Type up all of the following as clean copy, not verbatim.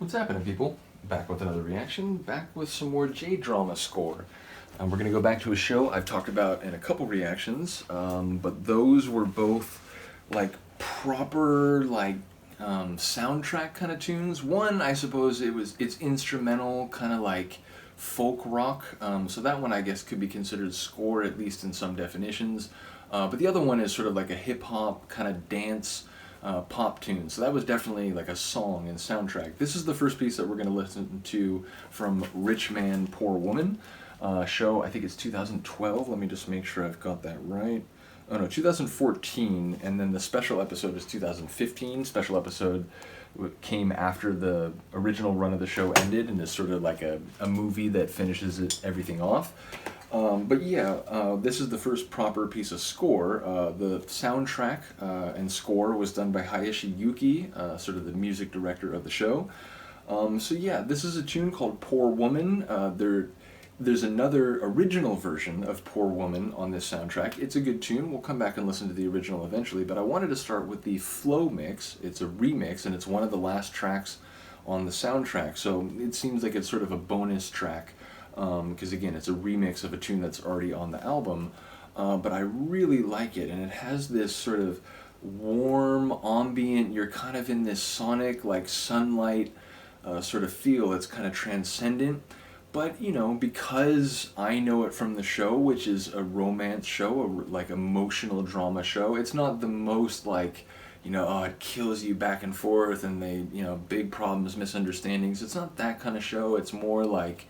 What's happening, people? Back with another reaction, back with some more J-drama score. We're going to go back to a show I've talked about in a couple reactions, but those were both like proper soundtrack kind of tunes. One, I suppose it's instrumental, kind of like folk rock. So that one I guess could be considered score, at least in some definitions. But the other one is sort of like a hip hop kind of dance pop tune. So that was definitely like a song and soundtrack. This is the first piece that we're going to listen to from Rich Man, Poor Woman. Show, I think it's 2012. Let me just make sure I've got that right. Oh no, 2014, and then the special episode is 2015. Special episode came after the original run of the show ended and is sort of like a movie that finishes everything off. But yeah, this is the first proper piece of score. The soundtrack and score was done by Hayashi Yuki, sort of the music director of the show. So yeah, this is a tune called Poor Woman. There's another original version of Poor Woman on this soundtrack. It's a good tune. We'll come back and listen to the original eventually, but I wanted to start with the Flow mix. It's a remix, and it's one of the last tracks on the soundtrack, so it seems like it's sort of a bonus track, because again, it's a remix of a tune that's already on the album, but I really like it, and it has this sort of warm, ambient, you're kind of in this sonic, like sunlight sort of feel. It's kind of transcendent. But, you know, because I know it from the show, which is a romance show, like emotional drama show, it's not the most like, oh, it kills you back and forth and they, big problems, misunderstandings. It's not that kind of show. It's more like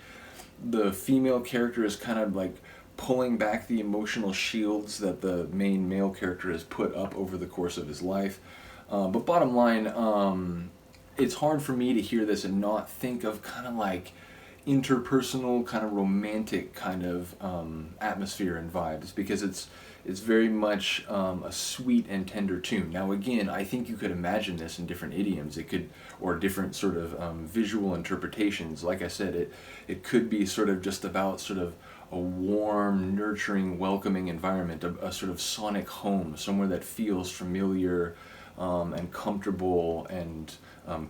the female character is kind of like pulling back the emotional shields that the main male character has put up over the course of his life. But bottom line, it's hard for me to hear this and not think of kind of like interpersonal, kind of romantic kind of atmosphere and vibes, because it's very much a sweet and tender tune. Now again, I think you could imagine this in different idioms. It could, or different sort of visual interpretations. Like I said, it could be sort of just about sort of a warm, nurturing, welcoming environment, a sort of sonic home, somewhere that feels familiar and comfortable and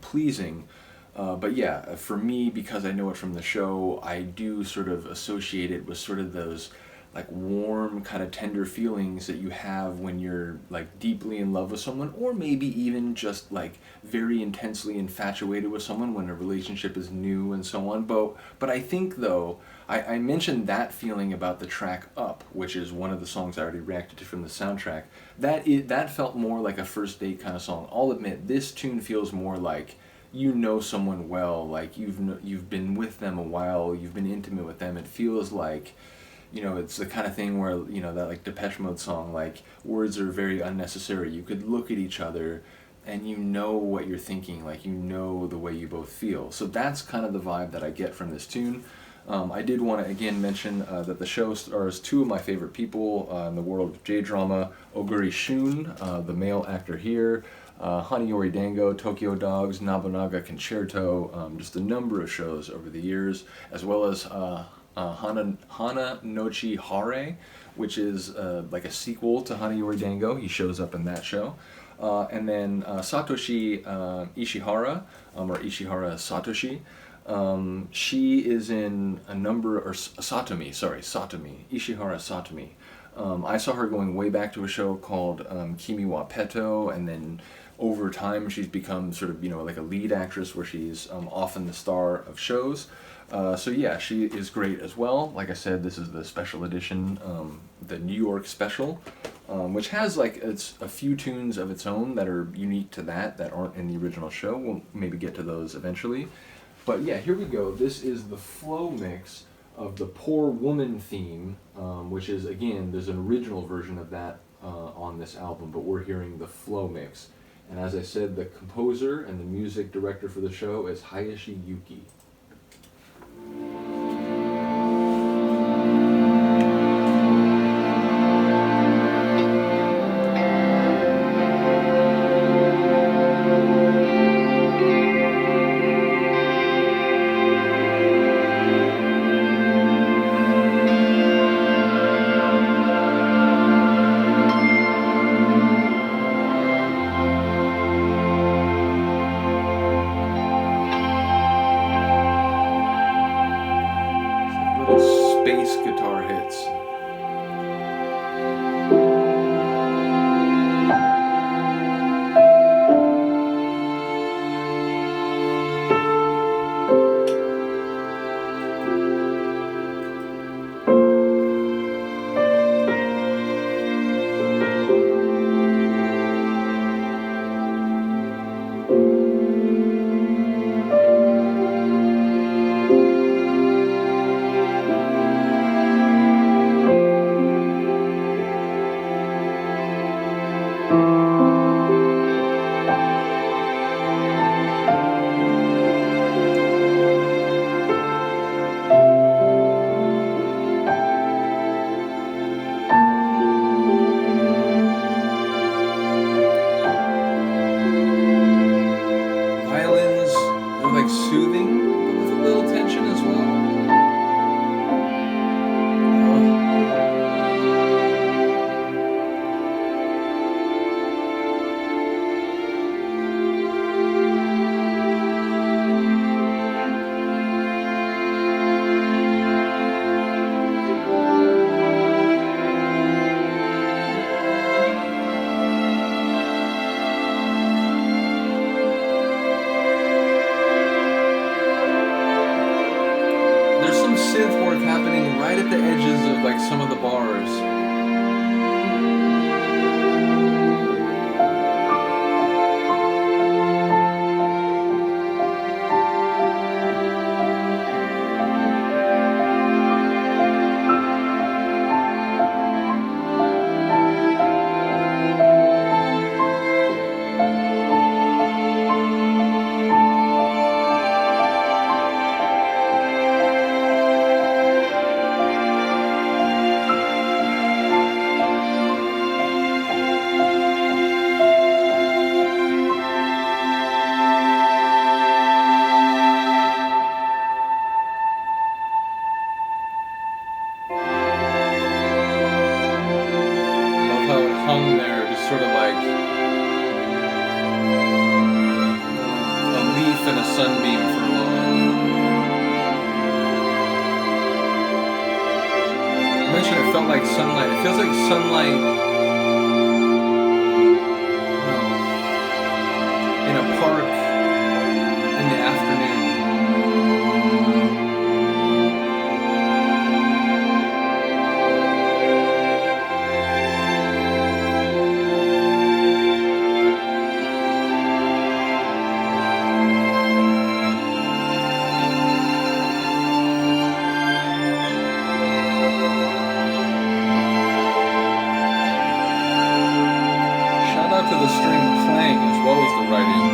pleasing. But yeah, for me, because I know it from the show, I do sort of associate it with sort of those like warm, kind of tender feelings that you have when you're like deeply in love with someone, or maybe even just like very intensely infatuated with someone when a relationship is new and so on. But I think though, I mentioned that feeling about the track Up, which is one of the songs I already reacted to from the soundtrack. That felt more like a first date kind of song. I'll admit, this tune feels more like you know someone well, like you've been with them a while, you've been intimate with them. It feels like, it's the kind of thing where, that like Depeche Mode song, like words are very unnecessary. You could look at each other and you know what you're thinking, like you know the way you both feel. So that's kind of the vibe that I get from this tune. I did want to again mention that the show stars two of my favorite people in the world of J-drama, Oguri Shun, the male actor here, Hanayori Dango, Tokyo Dogs, Nobunaga Concerto, just a number of shows over the years, as well as Hana Nochi Hare, which is like a sequel to Hanayori Dango. He shows up in that show. And then Satoshi Ishihara, or Ishihara Satoshi. She is in a number, or Satomi, Ishihara Satomi. I saw her going way back to a show called Kimi wa Peto, and then over time she's become sort of, like a lead actress where she's often the star of shows. So yeah, she is great as well. Like I said, this is the special edition, the New York special, which has it's a few tunes of its own that are unique to that aren't in the original show. We'll maybe get to those eventually. But yeah, here we go. This is the Flow mix of the Poor Woman theme, which is, again, there's an original version of that on this album, but we're hearing the Flow mix. And as I said, the composer and the music director for the show is Hayashi Yuki. soothing, but with a little tension as well. Synth work happening right at the edges of like some of the bars. Hung there, just sort of like a leaf in a sunbeam for a while. I mentioned it felt like sunlight. It feels like sunlight in a park in the afternoon. To the string playing as well as the writing.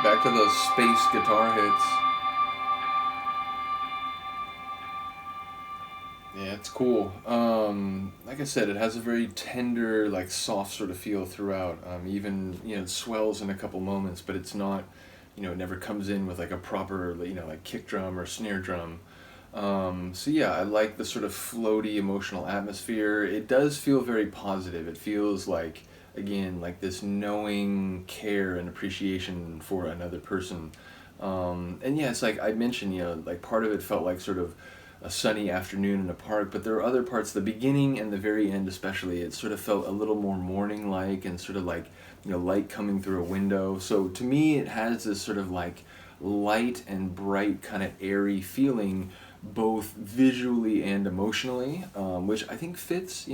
Back to those space guitar hits. Yeah, it's cool. Like I said, it has a very tender, like soft sort of feel throughout. Even, it swells in a couple moments, but it's not, it never comes in with like a proper, like kick drum or snare drum. So yeah, I like the sort of floaty emotional atmosphere. It does feel very positive. It feels like, again, like this knowing care and appreciation for another person. And yeah, it's like I mentioned, like part of it felt like sort of a sunny afternoon in a park, but there are other parts, the beginning and the very end especially, it sort of felt a little more morning-like and sort of like, light coming through a window. So to me, it has this sort of like light and bright kind of airy feeling, both visually and emotionally, which I think fits.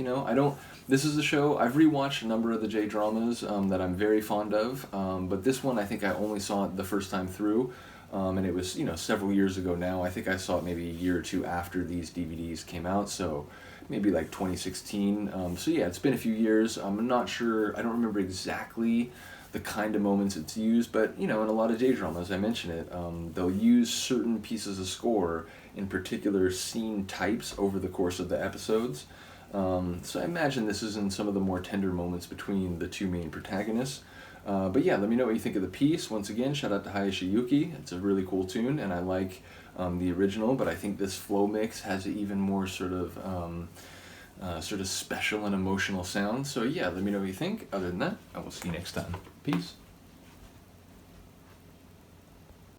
This is a show, I've rewatched a number of the J-dramas that I'm very fond of, but this one I think I only saw it the first time through, and it was, several years ago now. I think I saw it maybe a year or two after these DVDs came out, so maybe like 2016. So yeah, it's been a few years. I'm not sure, I don't remember exactly the kind of moments it's used, but in a lot of J-dramas, I mention it, they'll use certain pieces of score in particular scene types over the course of the episodes. So I imagine this is in some of the more tender moments between the two main protagonists. But yeah, let me know what you think of the piece. Once again, shout out to Hayashi Yuki. It's a really cool tune, and I like the original, but I think this flow mix has an even more sort of special and emotional sound. So yeah, let me know what you think. Other than that, I will see you next time. Peace.